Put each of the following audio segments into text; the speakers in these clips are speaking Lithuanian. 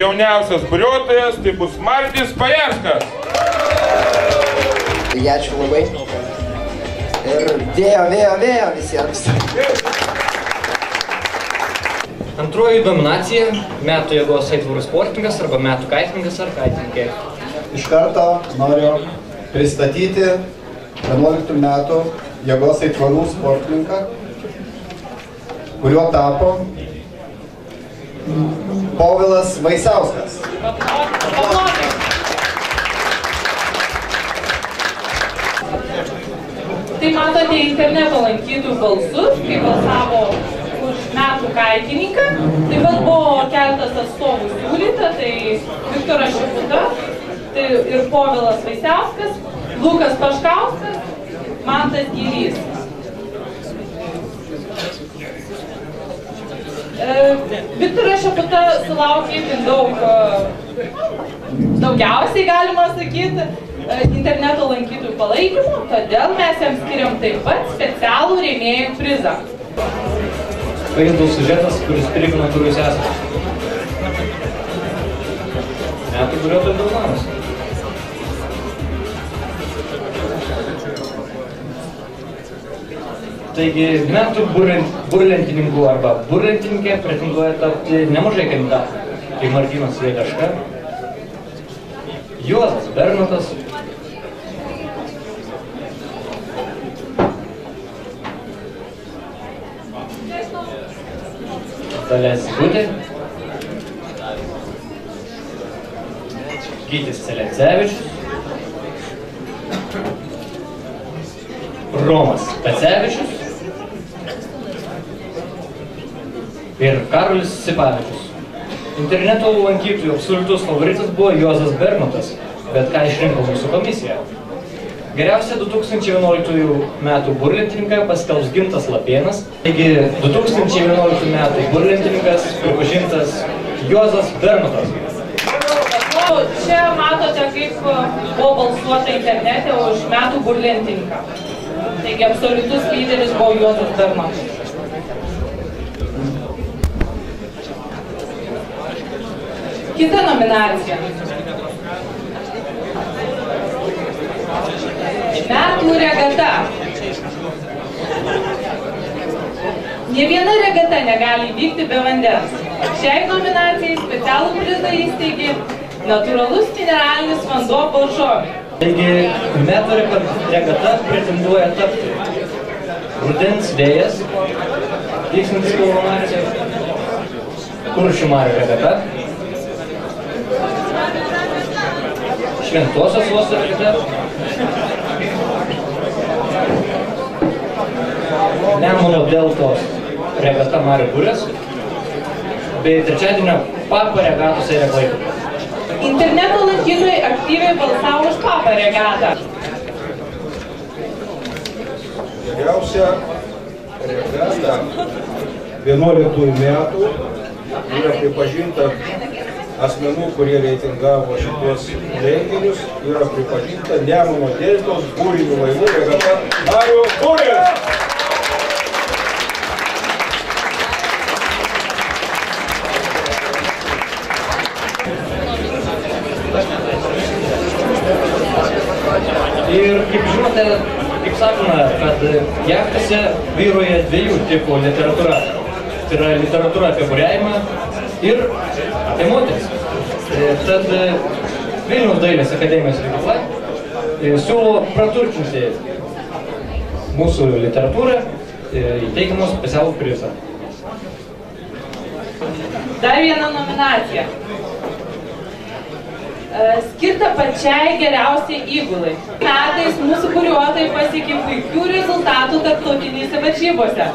Jauniausias buriuotojas tai bus Martis Pajarskas. Ačiū labai. Ir vėjo visiems. Antroji dominacija – metų jėgos aitvarų sportininkas arba metų kaitininkas ar kaitininkė. Iš karto noriu pristatyti 11 metų jėgos aitvarų sportininką, kuriuo tapo Povilas Vaisiauskas. Tai matote interneto lankytojų balsus, kai balsavo už metų kaitininką. Taip pat buvo keletas atstovų siūlyta, tai Viktoras Šeputa, tai ir Povilas Vaisiauskas, Lukas Paškauskas, Mantas Gyrys. Viktoras Šeputa sulaukė daugiausiai, galima sakyti, interneto lankytojų palaikymo, todėl mes jam skiriam taip pat specialų rėmėjų prizą. Vaizdas siužetas, kuris pirkino kur jūs esate. Metų buriuotojų apdovanojimas. Taigi, metų burlentininkų arba burlentininkė pretenduoja tapti nemažai kandidatų. Tai Martynas Vėliaška, Juozas Bernotas, Dalia Zibutė, Gytis Celencevičius, Romas Pecevičius ir Karolis Sipavičius. Interneto lankytojų absoliutus favoritas buvo Juozas Bernotas, bet ką išrinko mūsų komisija. Geriausia 2011 metų burlentininką paskelbs Gintas Lapėnas. Taigi 2011 metų burlentininkas pripažintas Juozas Bernotas. Čia matote, kaip buvo balsuota internete už metų burlentininką. Taigi absoliutus lyderis buvo Juozas Bernotas. Kita nominacija. Metų regata. Nė viena regata negali vykti be vandens. Šiai nominacijai specialų prizą įsteigė natūralus mineralinis vanduo Bolšovė. Taigi, metų regata pretenduoja tapti rudens vėjas, vykstantis Kauno mariose, Kuršių marių regata, Šventosios uosto regata, Nemuno deltos regata Marių Burės, bei trečiadienio Papa regatose Klaipėdoje. Interneto lankytojai aktyviai balsavo už Papa regatą. Geriausia regata 11 metų yra pripažinta asmenų, kurie reitingavo šitos renginius, yra pripažinta Nemuno deltos būrinių laivų regata Marių Burės. Ir kaip žinote, kaip sakoma, kad jachtose vyroja dviejų tipų literatūra. Tai yra literatūra apie buriavimą ir apie moteris. Tad Vilniaus dailės akademijos leidykla siūlo praturtinti mūsų literatūrą, įteikiamos specialų prizą. Dar viena nominacija. Skirta pačiai geriausiai įgulai. Metais mūsų buriuotojai pasiekė puikių rezultatų tarptautinėse varžybose.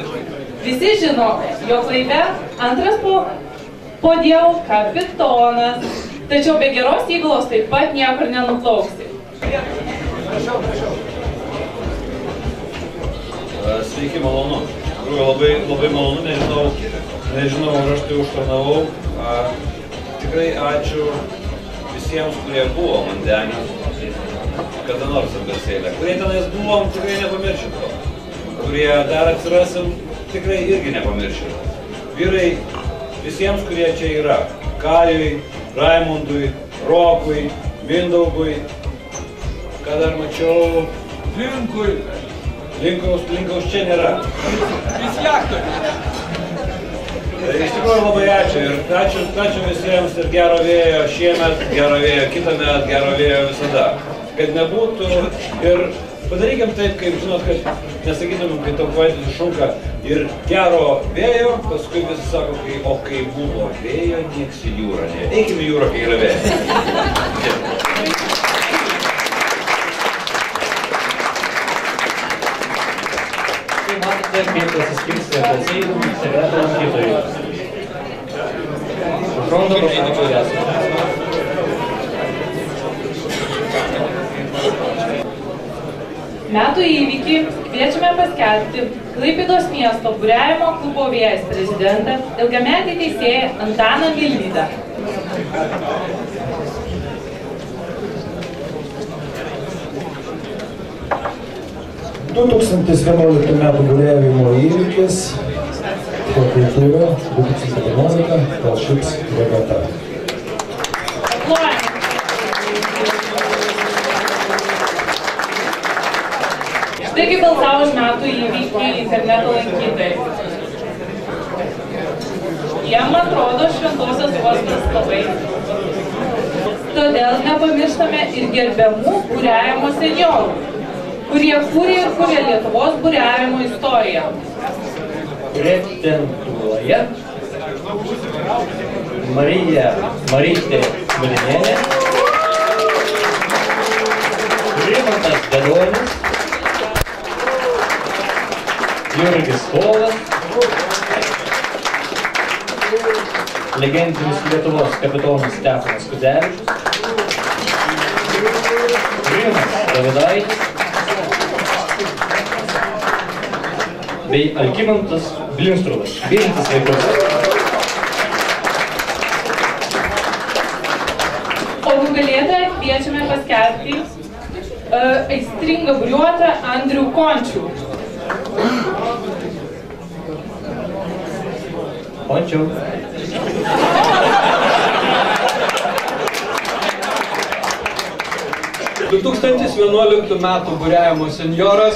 Visi žino, jog laive antras po Dievo kapitonas. Tačiau be geros įgulos taip pat niekur nenuplauksi. Sveiki, malonu. Labai malonu, nežinau, ar aš tai užtarnavau. Tikrai ačiū visiems, kurie buvo Mandenių, kada nors Amberseilė. Kurie tenais buvom, tikrai nepamiršim to. Kurie dar atsirasim, tikrai irgi nepamiršim. Vyrai, visiems, kurie čia yra, Kajui, Raimundui, Rokui, Mindaugui, ką dar mačiau, Linkui. Linkaus čia nėra. Jis jaktoj. Iš tikrųjų labai ačiū ir ačiū visiems ir gero vėjo šiemet, gero vėjo kitąmet, gero vėjo visada. Kad nebūtų ir padarykim taip, kaip žinot, kad nesakytumėm, kai tau poetis šunka ir gero vėjo, paskui visi sako, o kai buvo vėjo, nieks į jūrą ne. Eikim į jūrą, kai yra vėjo. Matote, kaip pasiskirstė balsai sekreto lankytojų. Fronto pašaukų esame. Metų įvykį kviečiame paskelbti Klaipėdos miesto buriavimo klubo Vėjas prezidentą, ilgametį teisėją Antaną Milvydą. – 2011 metų buriavimo įvykis, kultūra, 2011, Telšips regata. Štai kaip balsavo už metų įvykį interneto lankytojai. Jiem atrodo šventosios uostos labai. Todėl nepamirštame ir gerbiamų buriavimo senjorų, kurie kūrė ir kūrė Lietuvos buriavimo istoriją. Pretenduoja Marytė Marinienė, Rimantas Dedonis, Jurgis Kolas, legendinis Lietuvos kapitonas Stefanas Kuzevičius, Rimas Davidaitis bei Algimantas Blinstruvas, vienintis vaikus. O nugalėtoją kviečiame paskelbti aistringą buriuotą Andrių Končių. Končiau. 2011 metų buriavimo senjoras